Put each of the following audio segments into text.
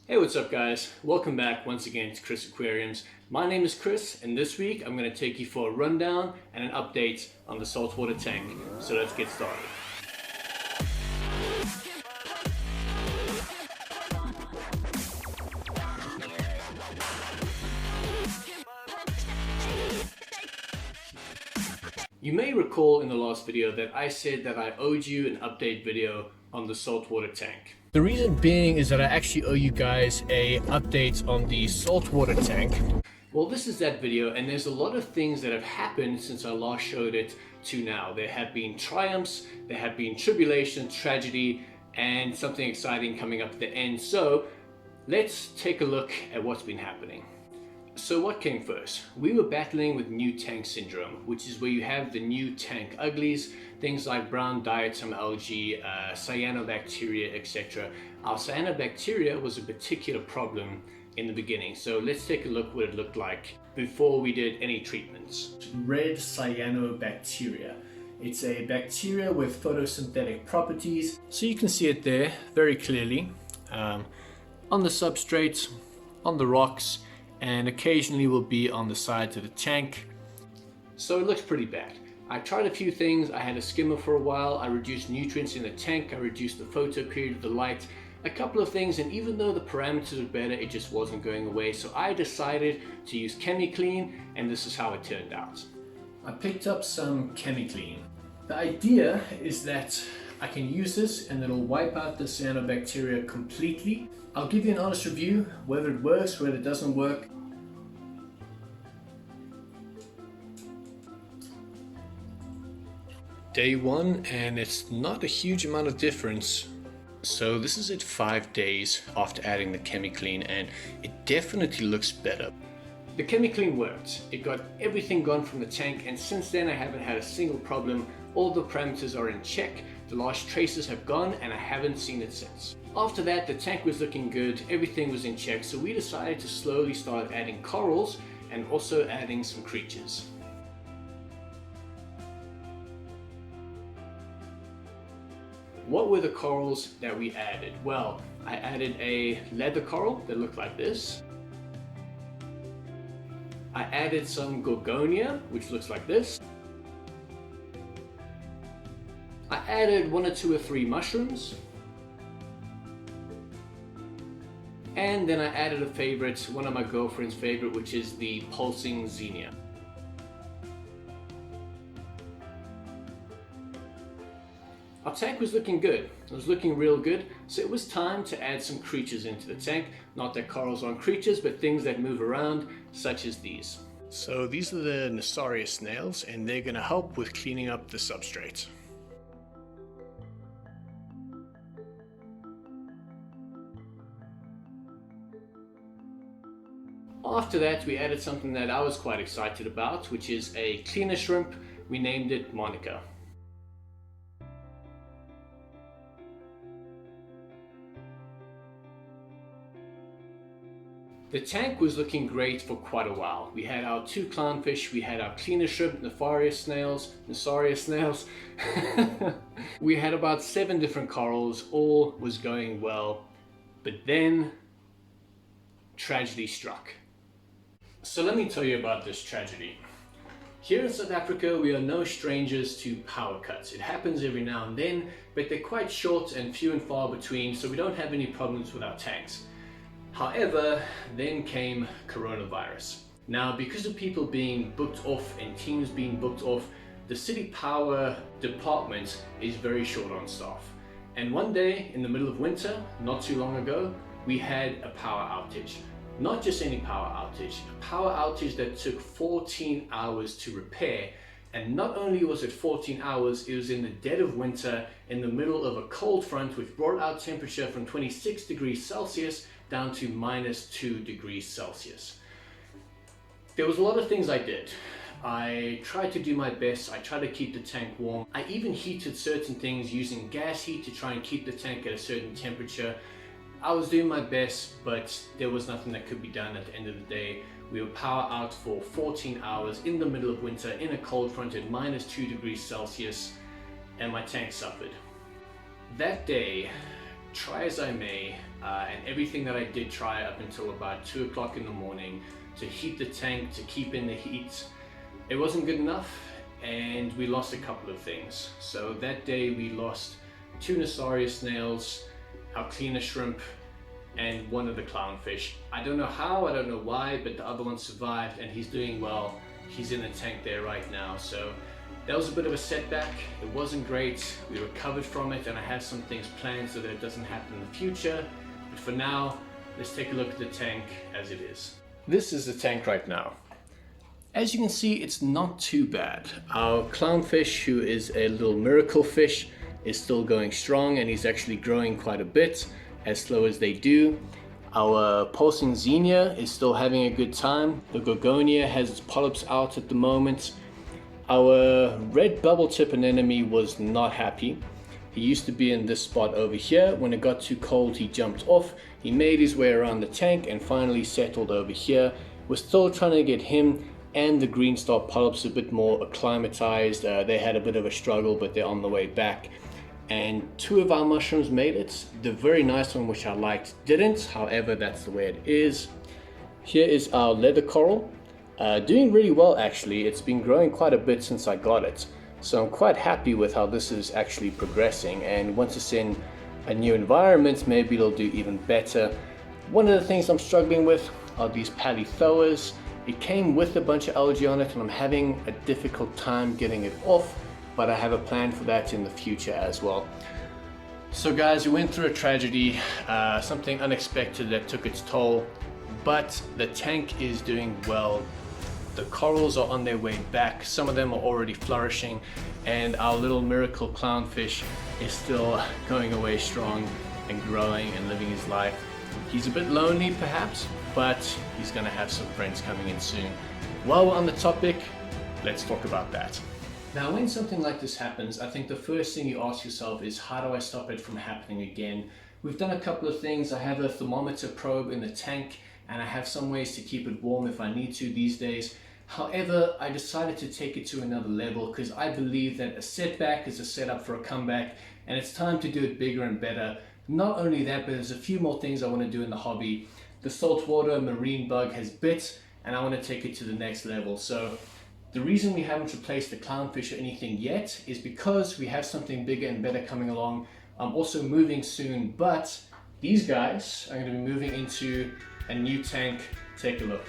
Hey, what's up guys? Welcome back once again to Chris Aquariums. My name is Chris and this week I'm going to take you for a rundown and an update on the saltwater tank. So let's get started. You may recall in the last video that I said that I owed you an update video on the saltwater tank. The reason being is that I actually owe you guys a update on the saltwater tank. Well, this is that video, and there's a lot of things that have happened since I last showed it to now. There have been triumphs, there have been tribulation, tragedy, and something exciting coming up at the end. So let's take a look at what's been happening. So what came first? We were battling with new tank syndrome, which is where you have the new tank uglies, things like brown diatom algae, cyanobacteria, etc. Our cyanobacteria was a particular problem in the beginning, so let's take a look what it looked like before we did any treatments. Red cyanobacteria. It's a bacteria with photosynthetic properties. So you can see it there very clearly on the substrate, on the rocks, and occasionally will be on the sides of the tank. So it looks pretty bad. I tried a few things. I had a skimmer for a while. I reduced nutrients in the tank. I reduced the photo period of the light. A couple of things, and even though the parameters were better, it just wasn't going away. So I decided to use ChemiClean, and this is how it turned out. I picked up some ChemiClean. The idea is that I can use this and it'll wipe out the cyanobacteria completely. I'll give you an honest review, whether it works, whether it doesn't work. Day one, and it's not a huge amount of difference. So this is at 5 days after adding the ChemiClean, and it definitely looks better. The ChemiClean worked. It got everything gone from the tank, and since then I haven't had a single problem. All the parameters are in check. The last traces have gone, and I haven't seen it since. After that, the tank was looking good, everything was in check, so we decided to slowly start adding corals and also adding some creatures. What were the corals that we added? Well, I added a leather coral that looked like this. I added some gorgonia, which looks like this. I added 1 or 2 or 3 mushrooms. And then I added a favorite, one of my girlfriend's favorite, which is the pulsing xenia. Our tank was looking good. It was looking real good, so it was time to add some creatures into the tank. Not that corals aren't creatures, but things that move around, such as these. So these are the Nasarius snails, and they're going to help with cleaning up the substrate. After that, we added something that I was quite excited about, which is a cleaner shrimp. We named it Monica. The tank was looking great for quite a while. We had our 2 clownfish, we had our cleaner shrimp, Nasarius snails. We had about 7 different corals, all was going well. But then, tragedy struck. So let me tell you about this tragedy. Here in South Africa, we are no strangers to power cuts. It happens every now and then, but they're quite short and few and far between, so we don't have any problems with our tanks. However, then came coronavirus. Now, because of people being booked off and teams being booked off, the city power department is very short on staff. And one day in the middle of winter, not too long ago, we had a power outage. Not just any power outage, a power outage that took 14 hours to repair. And not only was it 14 hours, it was in the dead of winter, in the middle of a cold front, which brought our temperature from 26 degrees Celsius down to -2 degrees Celsius. There was a lot of things I did. I tried to do my best. I tried to keep the tank warm. I even heated certain things using gas heat to try and keep the tank at a certain temperature. I was doing my best, but there was nothing that could be done at the end of the day. We were power out for 14 hours in the middle of winter in a cold front at -2 degrees Celsius, and my tank suffered. That day, try as I may, and everything that I did try up until about 2 o'clock in the morning to heat the tank, to keep in the heat, it wasn't good enough, and we lost a couple of things. So that day we lost 2 Nassarius snails, our cleaner shrimp, and one of the clownfish. I don't know how, I don't know why, but the other one survived and he's doing well. He's in the tank there right now. So that was a bit of a setback. It wasn't great. We recovered from it, and I have some things planned so that it doesn't happen in the future. But for now, let's take a look at the tank as it is. This is the tank right now. As you can see, it's not too bad. Our clownfish, who is a little miracle fish, is still going strong, and he's actually growing quite a bit, as slow as they do. Our pulsing xenia is still having a good time. The gorgonia has its polyps out at the moment. Our red bubble tip anemone was not happy. He used to be in this spot over here. When it got too cold, he jumped off. He made his way around the tank and finally settled over here. We're still trying to get him and the green star polyps a bit more acclimatized. They had a bit of a struggle, but they're on the way back. And 2 of our mushrooms made it. The very nice one, which I liked, didn't. However, that's the way it is. Here is our leather coral. Doing really well, actually. It's been growing quite a bit since I got it. So I'm quite happy with how this is actually progressing. And once it's in a new environment, maybe it'll do even better. One of the things I'm struggling with are these palithoas. It came with a bunch of algae on it, and I'm having a difficult time getting it off. But I have a plan for that in the future as well. So guys, we went through a tragedy, something unexpected that took its toll, but the tank is doing well. The corals are on their way back. Some of them are already flourishing, and our little miracle clownfish is still going away strong and growing and living his life. He's a bit lonely perhaps, but he's gonna have some friends coming in soon. While we're on the topic, let's talk about that. Now, when something like this happens, I think the first thing you ask yourself is, how do I stop it from happening again? We've done a couple of things. I have a thermometer probe in the tank, and I have some ways to keep it warm if I need to these days. However, I decided to take it to another level because I believe that a setback is a setup for a comeback, and it's time to do it bigger and better. Not only that, but there's a few more things I want to do in the hobby. The saltwater marine bug has bit, and I want to take it to the next level. So the reason we haven't replaced the clownfish or anything yet is because we have something bigger and better coming along. I'm also moving soon, but these guys are going to be moving into a new tank. Take a look.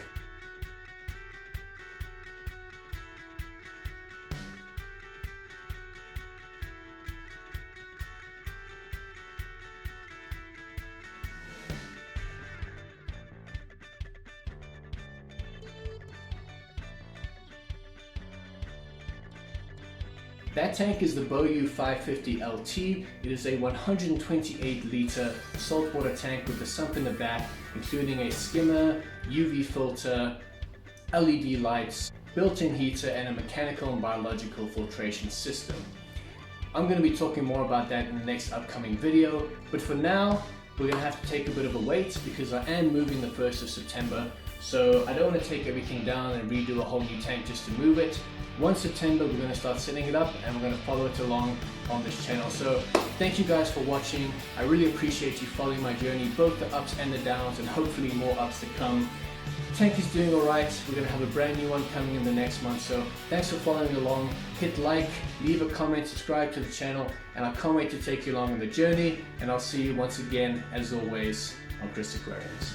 That tank is the Boyu 550 LT. It is a 128 liter saltwater tank with a sump in the back, including a skimmer, UV filter, LED lights, built-in heater, and a mechanical and biological filtration system. I'm going to be talking more about that in the next upcoming video, but for now, we're going to have to take a bit of a wait because I am moving the 1st of September. So I don't want to take everything down and redo a whole new tank just to move it. 1 September, we're going to start setting it up, and we're going to follow it along on this channel. So thank you guys for watching. I really appreciate you following my journey, both the ups and the downs, and hopefully more ups to come. The tank is doing all right. We're going to have a brand new one coming in the next month. So thanks for following along. Hit like, leave a comment, subscribe to the channel, and I can't wait to take you along on the journey. And I'll see you once again, as always, on Chris Aquariums.